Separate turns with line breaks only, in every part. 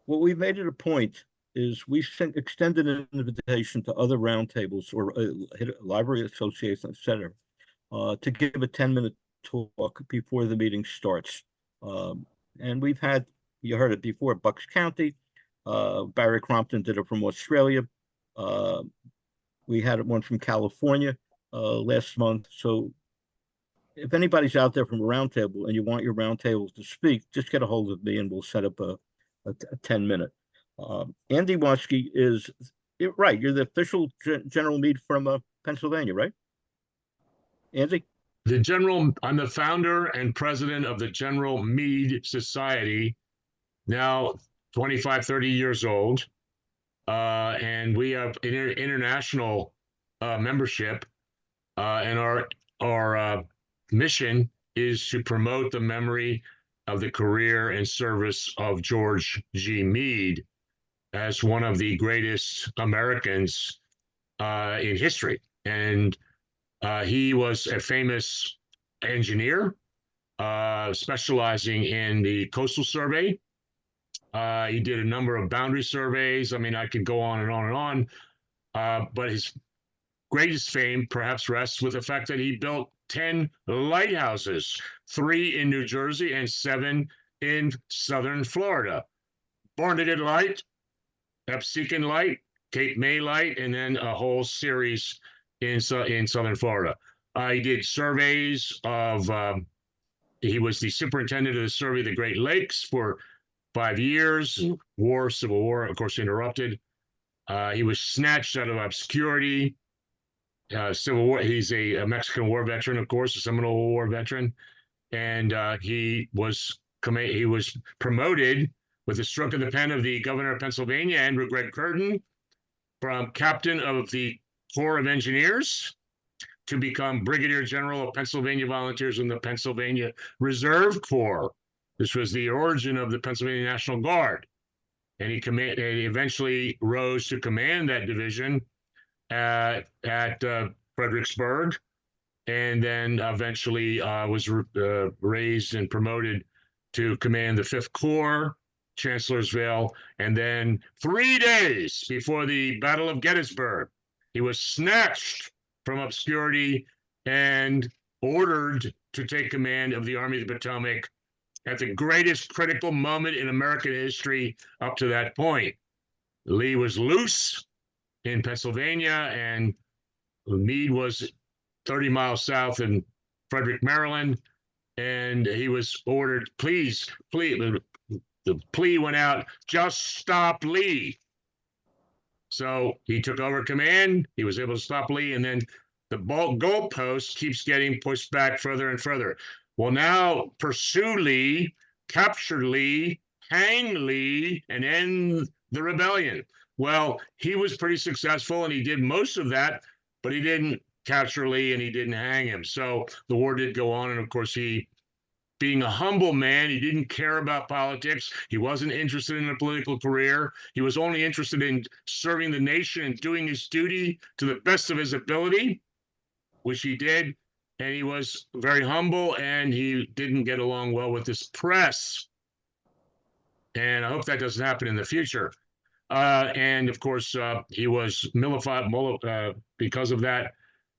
what we've made it a point is we extended an invitation to other roundtables or library associations, etc., to give a 10-minute talk before the meeting starts. And we've had, you heard it before, Bucks County, Barry Crompton did it from Australia. Uh, we had one from California last month. So if anybody's out there from a roundtable and you want your roundtable to speak, just get a hold of me and we'll set up a 10-minute. Andy Waskie is right. You're the official General Meade from Pennsylvania, right? Andy?
I'm the founder and president of the General Meade Society, now 25, 30 years old. And we have international membership. And our mission is to promote the memory of the career and service of George G. Meade as one of the greatest Americans in history. And he was a famous engineer, specializing in the coastal survey. He did a number of boundary surveys. I mean, I could go on and on and on. But his greatest fame perhaps rests with the fact that he built 10 lighthouses, 3 in New Jersey and 7 in southern Florida. Barnegat Light, Absecon Light, Cape May Light, and then a whole series in southern Florida. He did surveys of, he was the superintendent of the survey of the Great Lakes for 5 years. Civil War, of course, interrupted. He was snatched out of obscurity. Civil War, he's a Mexican War veteran, of course, a Seminole War veteran. And he was promoted with the stroke of the pen of the governor of Pennsylvania, Andrew Gregg Curtin, from captain of the Corps of Engineers to become Brigadier General of Pennsylvania Volunteers in the Pennsylvania Reserve Corps. This was the origin of the Pennsylvania National Guard. And he eventually rose to command that division at Fredericksburg, and then eventually was raised and promoted to command the 5th Corps, Chancellorsville, and then 3 days before the Battle of Gettysburg, he was snatched from obscurity and ordered to take command of the Army of the Potomac at the greatest critical moment in American history up to that point. Lee was loose in Pennsylvania, and Meade was 30 miles south in Frederick, Maryland, and he was ordered, please, the plea went out, just stop Lee. So he took over command, he was able to stop Lee, and then the goalpost keeps getting pushed back further and further. Well, now pursue Lee, capture Lee, hang Lee, and end the rebellion. Well, he was pretty successful, and he did most of that, but he didn't capture Lee, and he didn't hang him. So the war did go on, and of course, he, being a humble man, he didn't care about politics. He wasn't interested in a political career. He was only interested in serving the nation and doing his duty to the best of his ability, which he did. And he was very humble, and he didn't get along well with this press. And I hope that doesn't happen in the future. And of course, he was vilified because of that,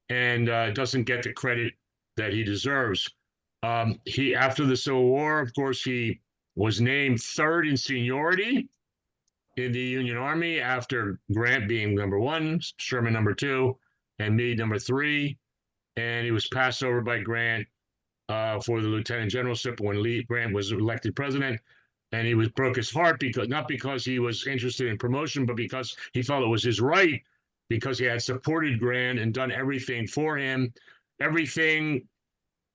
and doesn't get the credit that he deserves. After the Civil War, of course, he was named 3rd in seniority in the Union Army, after Grant being number 1, Sherman number 2, and Meade number 3. And he was passed over by Grant for the lieutenant generalship when Grant was elected president. And he broke his heart, not because he was interested in promotion, but because he felt it was his right, because he had supported Grant and done everything for him, everything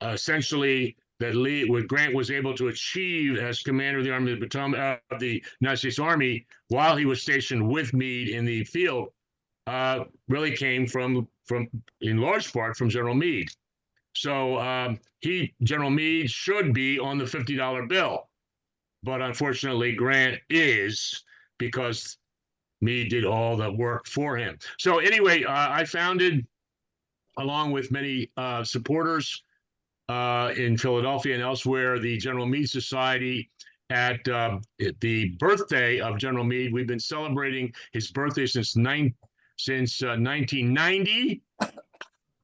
essentially that Grant was able to achieve as commander of the Army of the Potomac, of the United States Army, while he was stationed with Meade in the field, really came from in large part from General Meade. So General Meade should be on the $50 bill, but unfortunately Grant is, because Meade did all the work for him. So anyway, I founded, along with many supporters in Philadelphia and elsewhere, the General Meade Society, at the birthday of General Meade. We've been celebrating his birthday since 1990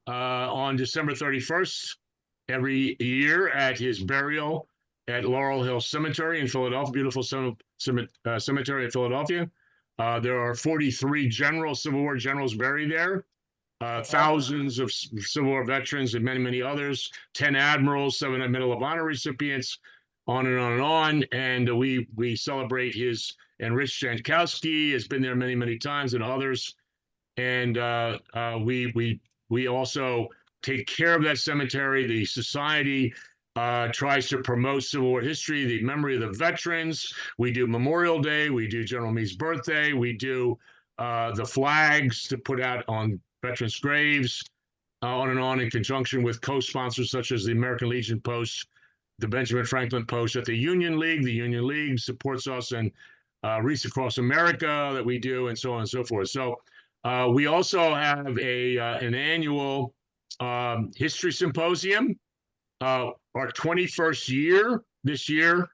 on December 31st every year at his burial at Laurel Hill Cemetery in Philadelphia, beautiful cemetery in Philadelphia. There are 43 Civil War generals buried there. Thousands of Civil War veterans and many, many others, 10 admirals, 7 Medal of Honor recipients, on and on and on. And we celebrate his, and Rich Jankowski has been there many, many times, and others. And we also take care of that cemetery. The society tries to promote Civil War history, the memory of the veterans. We do Memorial Day. We do General Meade's birthday. We do the flags to put out on veterans' graves, on and on, in conjunction with co-sponsors such as the American Legion Post, the Benjamin Franklin Post at the Union League. The Union League supports us, and Wreaths Across America that we do, and so on and so forth. So we also have an annual history symposium, our 21st year this year.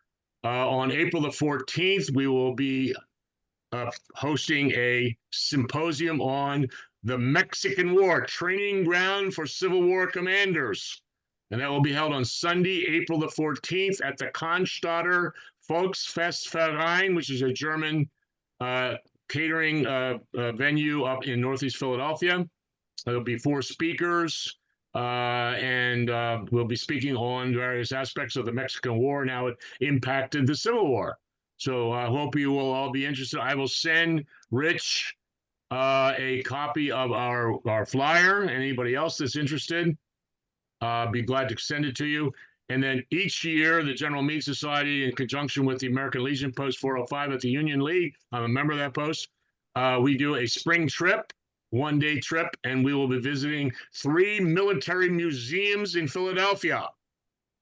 On April the 14th, we will be hosting a symposium on the Mexican War, training ground for Civil War commanders. And that will be held on Sunday, April the 14th at the Cannstatter Volksfestverein, which is a German catering venue up in Northeast Philadelphia. There'll be 4 speakers, and we'll be speaking on various aspects of the Mexican War and how it impacted the Civil War. So I hope you will all be interested. I will send Rich a copy of our flyer. Anybody else that's interested, be glad to send it to you. And then each year, the General Meade Society, in conjunction with the American Legion Post 405 at the Union League, I'm a member of that post, we do a spring trip, one-day trip, and we will be visiting 3 military museums in Philadelphia,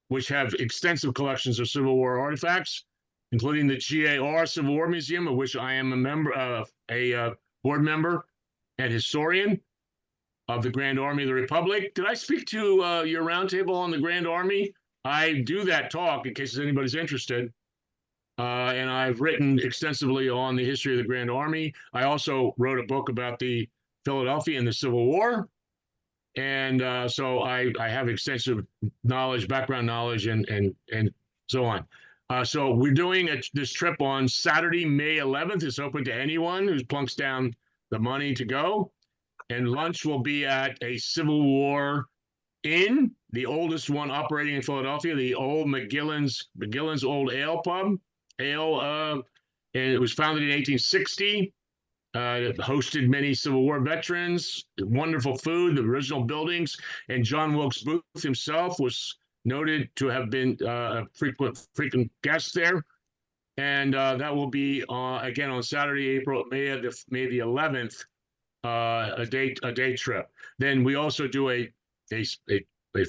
which have extensive collections of Civil War artifacts, including the GAR Civil War Museum, of which I am a member of, a board member and historian of the Grand Army of the Republic. Did I speak to your roundtable on the Grand Army? I do that talk in case anybody's interested. And I've written extensively on the history of the Grand Army. I also wrote a book about the Philadelphia and the Civil War. And so I have extensive knowledge, background knowledge, and so on. So we're doing this trip on Saturday, May 11th. It's open to anyone who plunks down the money to go. And lunch will be at a Civil War Inn, the oldest one operating in Philadelphia, the old McGillen's Old Ale Pub. And it was founded in 1860. It hosted many Civil War veterans, wonderful food, the original buildings, and John Wilkes Booth himself was noted to have been a frequent guest there. And that will be again on Saturday, May the 11th, a day trip. Then we also do a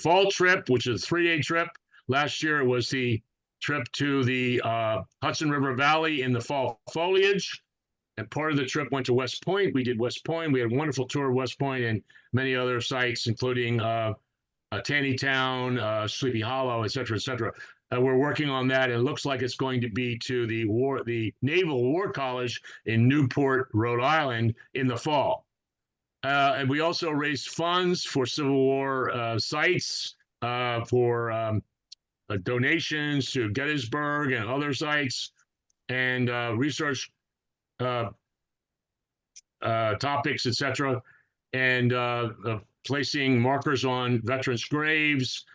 fall trip, which is a 3-day trip. Last year it was the trip to the Hudson River Valley in the fall foliage. And part of the trip went to West Point. We did West Point. We had a wonderful tour of West Point and many other sites, including Taneytown, Sleepy Hollow, et cetera, et cetera. We're working on that. It looks like it's going to be to the Naval War College in Newport, Rhode Island in the fall. And we also raised funds for Civil War sites, for donations to Gettysburg and other sites, and research topics, etc., and placing markers on veterans' graves,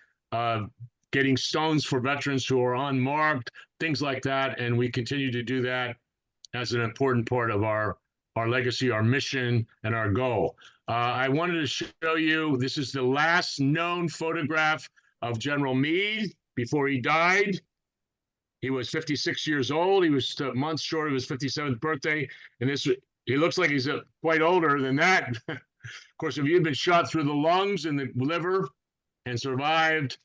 getting stones for veterans who are unmarked, things like that. And we continue to do that as an important part of our legacy, our mission, and our goal. I wanted to show you, this is the last known photograph of General Meade before he died. He was 56 years old. He was months short of his 57th birthday. And he looks like he's quite older than that. Of course, if you'd been shot through the lungs and the liver and survived,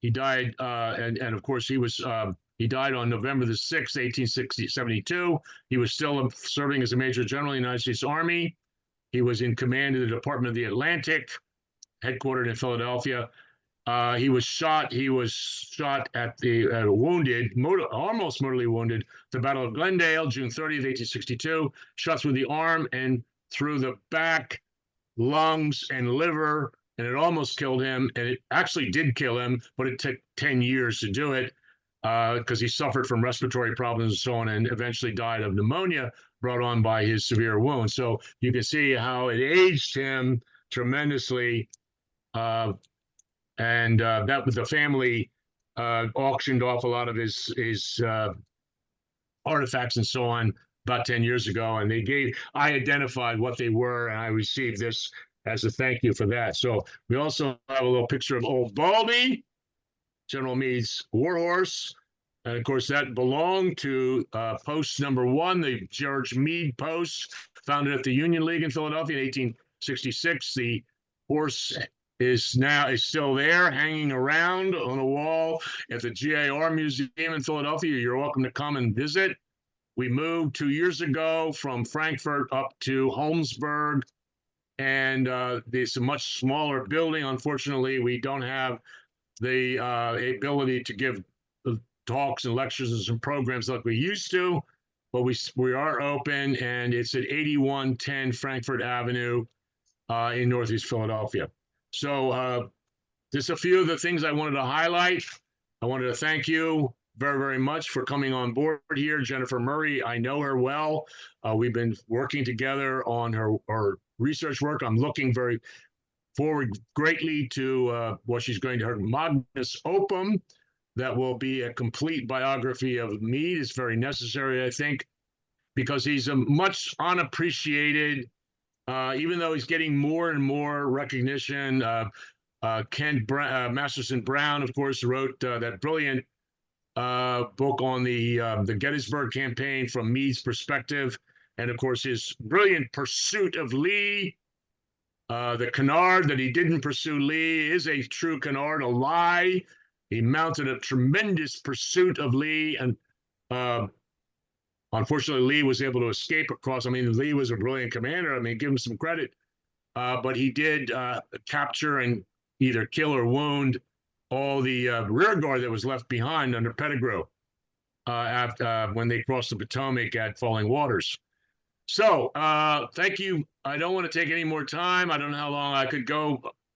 he died. And of course, he died on November the 6th, 1872. He was still serving as a Major General in the United States Army. He was in command of the Department of the Atlantic, headquartered in Philadelphia. He was shot. He was shot at the wounded, almost mortally wounded. The Battle of Glendale, June 30th, 1862. Shot through the arm and through the back, lungs, and liver, and it almost killed him. And it actually did kill him, but it took 10 years to do it because he suffered from respiratory problems and so on, and eventually died of pneumonia brought on by his severe wound. So you can see how it aged him tremendously. And that was the family auctioned off a lot of his artifacts and so on about 10 years ago, and I identified what they were, and I received this as a thank you for that. So we also have a little picture of Old Baldy, General Meade's warhorse, and of course that belonged to post number 1, the George Meade post, founded at the Union League in Philadelphia in 1866. The horse is still there, hanging around on a wall at the GAR Museum in Philadelphia. You're welcome to come and visit. We moved 2 years ago from Frankfurt up to Holmesburg, and it's a much smaller building. Unfortunately, we don't have the ability to give talks and lectures and some programs like we used to, but we are open, and it's at 8110 Frankfurt Avenue in Northeast Philadelphia. So just a few of the things I wanted to highlight. I wanted to thank you very, very much for coming on board here. Jennifer Murray, I know her well. We've been working together on her research work. I'm looking very forward greatly to what she's going to, her magnus opum, that will be a complete biography of Meade. It's very necessary, I think, because he's a much unappreciated, even though he's getting more and more recognition. Masterson Brown, of course, wrote that brilliant book on the Gettysburg campaign from Meade's perspective, and of course his brilliant pursuit of Lee. The canard that he didn't pursue Lee is a true canard, a lie. He mounted a tremendous pursuit of Lee, and unfortunately, Lee was able to escape across. I mean, Lee was a brilliant commander. I mean, give him some credit. But he did capture and either kill or wound all the rear guard that was left behind under Pettigrew when they crossed the Potomac at Falling Waters. So thank you. I don't want to take any more time. I don't know how long I could go